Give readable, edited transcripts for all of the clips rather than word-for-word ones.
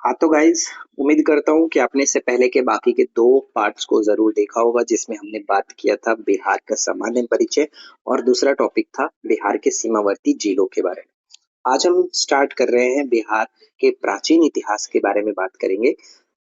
हाँ तो गाइज, उम्मीद करता हूँ कि आपने इससे पहले के बाकी के दो पार्ट्स को जरूर देखा होगा जिसमें हमने बात किया था बिहार का सामान्य परिचय और दूसरा टॉपिक था बिहार के सीमावर्ती जिलों के बारे में। आज हम स्टार्ट कर रहे हैं बिहार के प्राचीन इतिहास के बारे में बात करेंगे।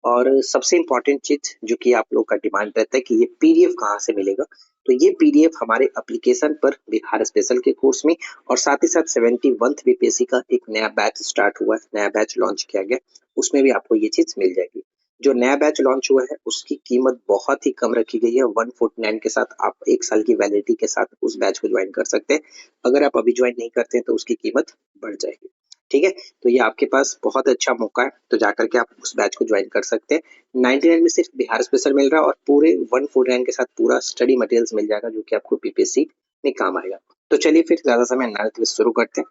और सबसे इम्पोर्टेंट चीज जो कि आप लोग का डिमांड रहता है कि ये पीडीएफ कहाँ से मिलेगा, तो ये पीडीएफ हमारे एप्लीकेशन पर बिहार स्पेशल के कोर्स में और साथ ही साथ 71th बीपीएससी का एक नया बैच स्टार्ट हुआ है, नया बैच लॉन्च किया गया, उसमें भी आपको ये चीज मिल जाएगी। जो नया बैच लॉन्च हुआ है उसकी कीमत बहुत ही कम रखी गई है, 149 के साथ आप एक साल की वैलिडिटी के साथ उस बैच को ज्वाइन कर सकते हैं। अगर आप अभी ज्वाइन नहीं करते हैं तो उसकी कीमत बढ़ जाएगी। ठीक है, तो ये आपके पास बहुत अच्छा मौका है, तो जाकर के आप उस बैच को ज्वाइन कर सकते हैं। 99 में सिर्फ बिहार स्पेशल मिल रहा है और पूरे 149 के साथ पूरा स्टडी मटेरियल्स मिल जाएगा जो कि आपको पीपीएससी में काम आएगा। तो चलिए फिर ज्यादा समय ना लेते हुए शुरू करते हैं।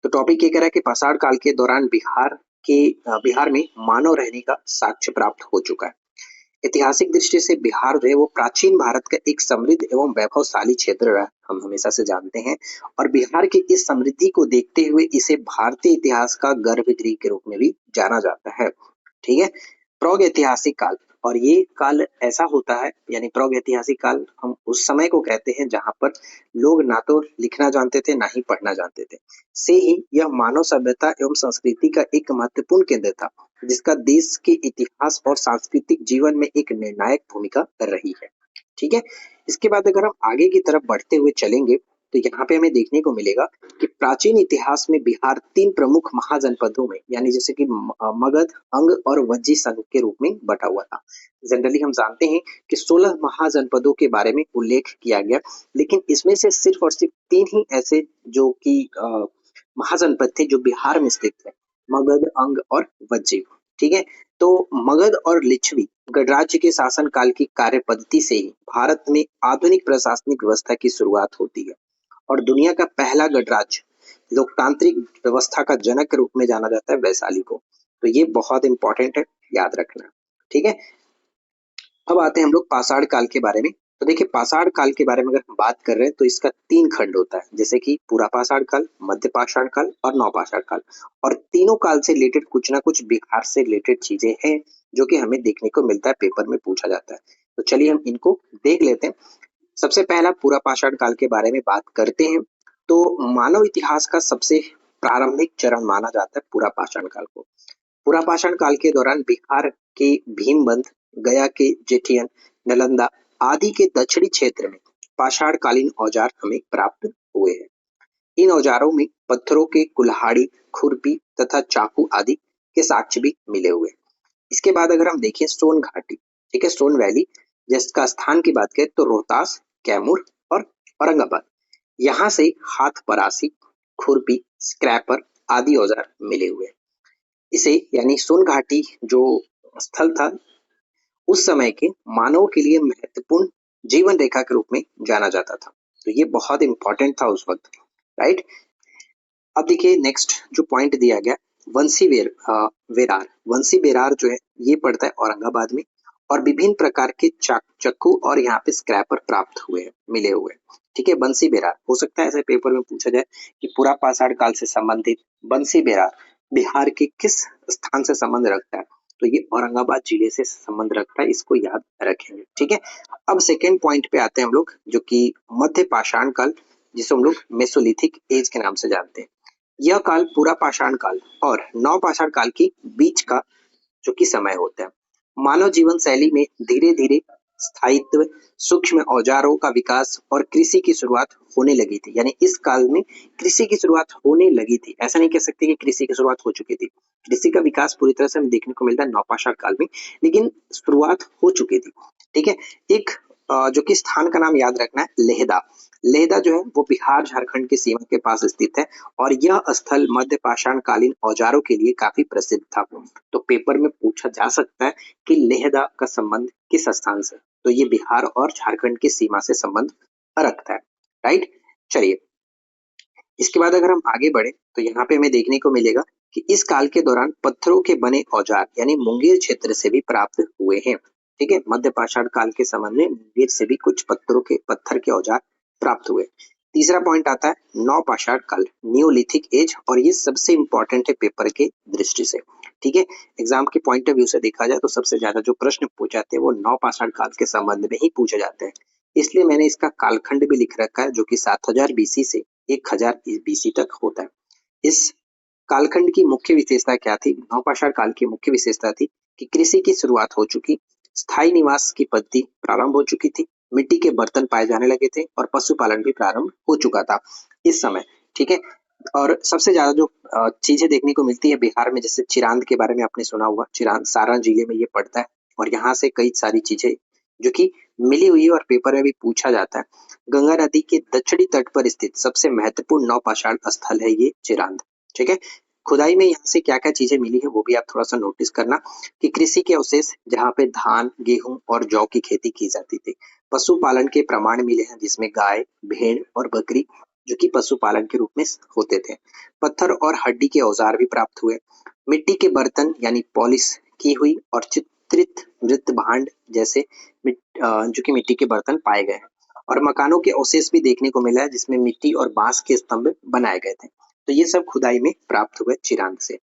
तो टॉपिक ये कह रहा है कि पाषाण काल के दौरान बिहार में मानव रहने का साक्ष्य प्राप्त हो चुका है। ऐतिहासिक दृष्टि से बिहार जो है वो प्राचीन भारत का एक समृद्ध एवं वैभवशाली क्षेत्र रहा, हम हमेशा से जानते हैं। और बिहार की इस समृद्धि को देखते हुए इसे भारतीय इतिहास का गर्भगृह के रूप में भी जाना जाता है। ठीक है, प्रौग ऐतिहासिक काल, और ये काल ऐसा होता है, यानी प्रौग ऐतिहासिक काल हम उस समय को कहते हैं जहां पर लोग ना तो लिखना जानते थे ना ही पढ़ना जानते थे। से ही यह मानव सभ्यता एवं संस्कृति का एक महत्वपूर्ण केंद्र था जिसका देश के इतिहास और सांस्कृतिक जीवन में एक निर्णायक भूमिका रही है। ठीक है, इसके बाद अगर हम आगे की तरफ बढ़ते हुए चलेंगे तो यहाँ पे हमें देखने को मिलेगा कि प्राचीन इतिहास में बिहार तीन प्रमुख महाजनपदों में, यानी जैसे कि मगध, अंग और वज्जी संघ के रूप में बटा हुआ था। जनरली हम जानते हैं कि 16 महाजनपदों के बारे में उल्लेख किया गया, लेकिन इसमें से सिर्फ और सिर्फ तीन ही ऐसे जो कि महाजनपद थे जो बिहार में स्थित थे, मगध, अंग और वज्जी। ठीक है, तो मगध और लिच्छवी गणराज्य के शासन काल की कार्य पद्धति से ही भारत में आधुनिक प्रशासनिक व्यवस्था की शुरुआत होती है और दुनिया का पहला गणराज्य लोकतांत्रिक व्यवस्था का जनक के रूप में जाना जाता है वैशाली को। तो ये बहुत इंपॉर्टेंट है, याद रखना। ठीक है, अब आते हैं हम लोग पाषाण काल के बारे में। तो देखिए, पाषाण काल के बारे में अगर हम बात कर रहे हैं तो इसका तीन खंड होता है, जैसे कि पूरा पाषाण काल, मध्य पाषाण काल और नवपाषाण काल। और तीनों काल से रिलेटेड कुछ ना कुछ बिहार से रिलेटेड चीजें हैं जो कि हमें देखने को मिलता है, पेपर में पूछा जाता है। तो चलिए हम इनको देख लेते हैं। सबसे पहला पूरा पाषाण काल के बारे में बात करते हैं। तो मानव इतिहास का सबसे प्रारंभिक चरण माना जाता है पूरा पाषाण काल को। पूरा पाषाण काल के दौरान बिहार के भीमबंध, गया के जेठियन, नालंदा आदि के दक्षिणी क्षेत्र में पाषाण कालीन औजार हमें प्राप्त हुए हैं। इन औजारों में पत्थरों के कुल्हाड़ी, खुरपी तथा चाकू आदि के साक्ष्य भी मिले हुए हैं। इसके बाद अगर हम देखें सोन घाटी, ठीक है, सोन वैली, जिसका स्थान की बात करें तो रोहतास, कैमूर और औरंगाबाद, यहाँ से हाथ परासी, खुरपी, स्क्रैपर आदि औजार मिले हुए हैं। इसे यानी सोन घाटी जो स्थल था उस समय के मानव के लिए महत्वपूर्ण जीवन रेखा के रूप में जाना जाता था। तो ये बहुत इंपॉर्टेंट था उस वक्त, राइट। अब देखिए नेक्स्ट जो पॉइंट दिया गया, वेरार, वंशी बेरार जो है ये पड़ता है औरंगाबाद में। और विभिन्न प्रकार के चक्कू और यहाँ पे स्क्रैपर प्राप्त हुए हैं, मिले हुए हैं। ठीक है, बंसी बेरार हो सकता है ऐसे पेपर में पूछा जाए कि पूरा पाषाण काल से संबंधित बंसी बेरार बिहार के किस स्थान से संबंध रखता है, तो ये औरंगाबाद जिले से संबंध रखता है, इसको याद रखेंगे। ठीक है, अब सेकेंड पॉइंट पे आते हैं हम लोग, जो कि मध्य पाषाण काल, जिसे हम लोग मेसोलिथिक एज के नाम से जानते हैं। यह काल पूरा पाषाण काल और नव पाषाण काल के बीच का जो कि समय होता है। मानव जीवन शैली में धीरे धीरे स्थायित्व, सूक्ष्म औजारों का विकास और कृषि की शुरुआत होने लगी थी। यानी इस काल में कृषि की शुरुआत होने लगी थी, ऐसा नहीं कह सकते कि कृषि की शुरुआत हो चुकी थी। कृषि का विकास पूरी तरह से हमें देखने को मिलता है नवपाषाण काल में, लेकिन शुरुआत हो चुकी थी। ठीक है, एक जो कि स्थान का नाम याद रखना है, लेहदा। लेहदा जो है वो बिहार झारखंड की सीमा के पास स्थित है और यह स्थल मध्य पाषाण कालीन औजारों के लिए काफी प्रसिद्ध था। तो पेपर में पूछा जा सकता है कि लेहदा का संबंध किस स्थान से, तो ये बिहार और झारखंड की सीमा से संबंध रखता है, राइट। चलिए, इसके बाद अगर हम आगे बढ़े तो यहाँ पे हमें देखने को मिलेगा कि इस काल के दौरान पत्थरों के बने औजार यानी मुंगेर क्षेत्र से भी प्राप्त हुए हैं। ठीक है, मध्य पाषाण काल के संबंध में मुंगेर से भी कुछ पत्थर के औजार प्राप्त हुए। तीसरा पॉइंट आता है नवपाषाण काल, न्यूलिथिक एज, और ये सबसे इंपॉर्टेंट है पेपर के दृष्टि से। ठीक है, एग्जाम के पॉइंट ऑफ व्यू से देखा जाए तो सबसे ज्यादा जो प्रश्न पूछे जाते हैं वो नवपाषाण काल के संबंध में ही पूछे जाते हैं। इसलिए मैंने इसका कालखंड भी लिख रखा है, जो कि 7000 बीसी से 1000 बीसी तक होता है। इस कालखंड की मुख्य विशेषता क्या थी? नवपाषाण काल की मुख्य विशेषता थी कि कृषि की शुरुआत हो चुकी, स्थायी निवास की पद्धति प्रारंभ हो चुकी थी, मिट्टी के बर्तन पाए जाने लगे थे और पशुपालन भी प्रारंभ हो चुका था इस समय। ठीक है, और सबसे ज्यादा जो चीजें देखने को मिलती है बिहार में, जैसे चिरांद के बारे में आपने सुना होगा, चिरांद सारण जिले में ये पड़ता है और यहाँ से कई सारी चीजें जो कि मिली हुई है और पेपर में भी पूछा जाता है। गंगा नदी के दक्षिणी तट पर स्थित सबसे महत्वपूर्ण नवपाषाण स्थल है ये चिरांद। ठीक है, खुदाई में यहाँ से क्या क्या चीजें मिली है वो भी आप थोड़ा सा नोटिस करना, कि कृषि के अवशेष जहाँ पे धान, गेहूं और जौ की खेती की जाती थी। पशुपालन के प्रमाण मिले हैं जिसमें गाय, भेड़ और बकरी जो कि पशुपालन के रूप में होते थे। पत्थर और हड्डी के औजार भी प्राप्त हुए। मिट्टी के बर्तन यानी पॉलिश की हुई और चित्रित मृत भांड जैसे जो कि मिट्टी के बर्तन पाए गए। और मकानों के अवशेष भी देखने को मिला है जिसमें मिट्टी और बांस के स्तंभ बनाए गए थे। तो ये सब खुदाई में प्राप्त हुए चिरांद से।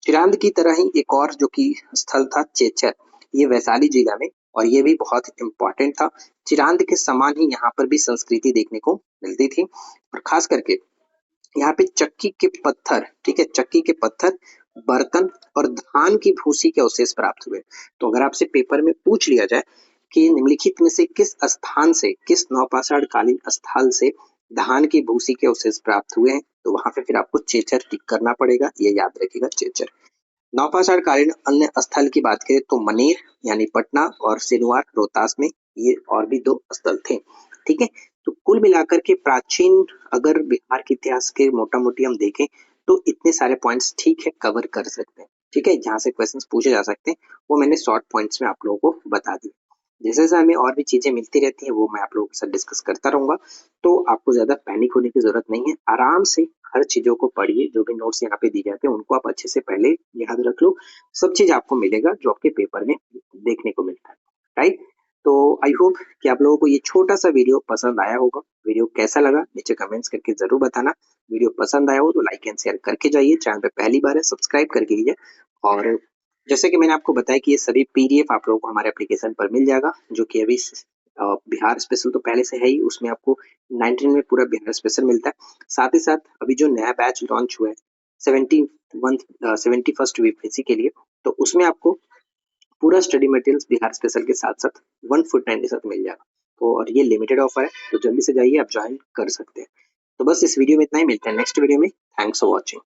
चिरांद की तरह ही एक और जो कि स्थल था चेचर, ये वैशाली जिला में, और ये भी बहुत इम्पोर्टेंट था। चिरांद के समान ही यहाँ पर भी संस्कृति देखने को मिलती थी, और खास करके यहाँ पे चक्की के पत्थर, ठीक है, चक्की के पत्थर, बर्तन और धान की भूसी के अवशेष प्राप्त हुए। तो अगर आपसे पेपर में पूछ लिया जाए कि निम्नलिखित में से किस स्थान से, किस नवपाषाण कालीन स्थल से धान की भूसी के अवशेष प्राप्त हुए हैं, तो वहां पे फिर आपको चेचर टिक करना पड़ेगा, ये याद रखिएगा चेचर। नवपाषाण कालीन अन्य स्थल की बात करें तो मनेर यानी पटना और सिलवार रोहतास में, ये और भी दो स्थल थे। ठीक है, तो कुल मिलाकर के प्राचीन, अगर बिहार के इतिहास के मोटा मोटी हम देखें तो इतने सारे पॉइंट्स ठीक है कवर कर सकते हैं। ठीक है, जहाँ से क्वेश्चंस पूछे जा सकते हैं वो मैंने शॉर्ट पॉइंट्स में आप लोगों को बता दी। जैसे जैसे हमें और भी चीजें मिलती रहती हैं वो मैं आप लोगों के साथ डिस्कस करता रहूंगा। तो आपको ज्यादा पैनिक होने की जरूरत नहीं है, आराम से हर चीजों को पढ़िए। जो भी नोट्स यहाँ पे दिए जाते हैं उनको आप अच्छे से पहले याद रख लो, सब चीज आपको मिलेगा जो आपके पेपर में देखने को मिलता है। राइट, तो आई होप कि आप लोगों को ये छोटा सा वीडियो पसंद आया होगा। वीडियो कैसा लगा नीचे कमेंट्स करके जरूर बताना। वीडियो पसंद आया हो तो लाइक एंड शेयर करके जाइए, चैनल पे पहली बार है सब्सक्राइब करके लीजिए। और जैसे कि मैंने आपको बताया कि ये सभी पीडीएफ आप लोगों को हमारे एप्लीकेशन पर मिल जाएगा, जो कि अभी बिहार स्पेशल तो पहले से है ही, उसमें आपको 19 में पूरा बिहार स्पेशल मिलता है। साथ ही साथ अभी जो नया बैच लॉन्च हुआ है 71st वीपीएससी के लिए, तो उसमें आपको पूरा स्टडी मटेरियल्स बिहार स्पेशल के साथ साथ 149 के साथ मिल जाएगा। तो और ये लिमिटेड ऑफर है, तो जल्दी से जाइए, आप ज्वाइन कर सकते हैं। तो बस इस वीडियो में इतना ही, मिलते हैं नेक्स्ट वीडियो में। Thanks for watching.